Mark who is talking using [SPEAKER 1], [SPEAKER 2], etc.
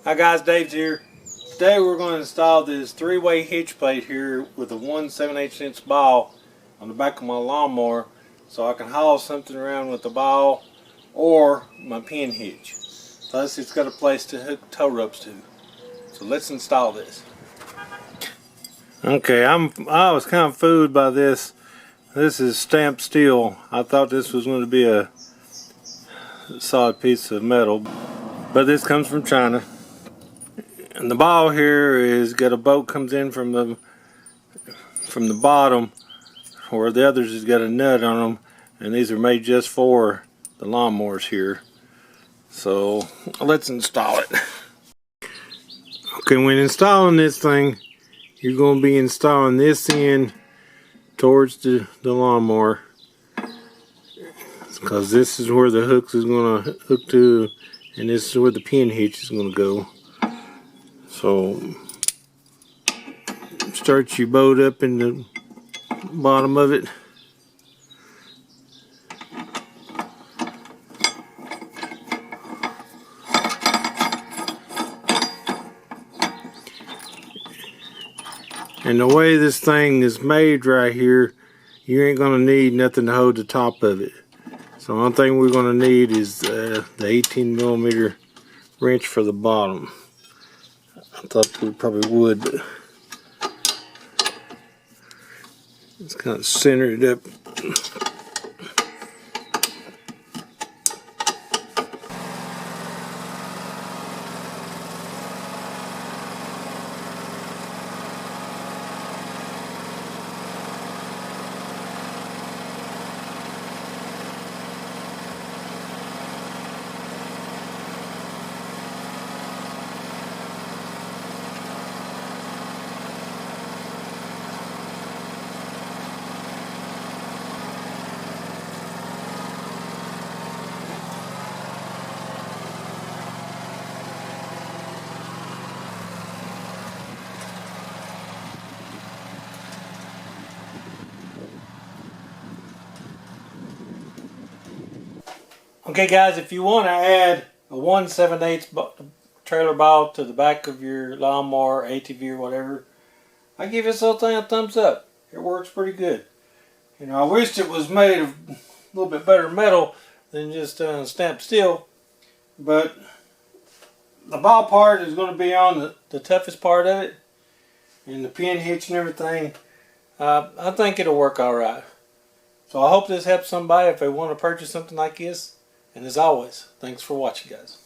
[SPEAKER 1] Hi guys, Dave's here. Today we're going to install this three-way hitch plate here with a 1 7/8" ball on the back of my lawnmower so I can haul something around with the ball or my pin hitch. Plus it's got a place to hook tow ropes to. So let's install this. Okay, I was kind of fooled by this. This is stamped steel. I thought this was going to be a solid piece of metal, but this comes from China. And the ball here is got a bolt comes in from the bottom, where the others has got a nut on them, and these are made just for the lawnmowers here. So let's install it. Okay, when installing this thing, you're going to be installing this end towards the lawnmower, because this is where the hooks is going to hook to, and this is where the pin hitch is going to go. So start your bolt up in the bottom of it. And the way this thing is made right here, you ain't gonna need nothing to hold the top of it. So the only thing we're gonna need is the 18mm wrench for the bottom. I thought we probably would, but it's kind of centered up. Okay guys, if you want to add a 1 7/8 trailer ball to the back of your lawnmower, ATV or whatever, I give this little thing a thumbs up. It works pretty good. You know, I wished it was made of a little bit better metal than just stamped steel, but the ball part is going to be on the toughest part of it, and the pin hitch and everything. I think it'll work alright. So I hope this helps somebody if they want to purchase something like this. And as always, thanks for watching, guys.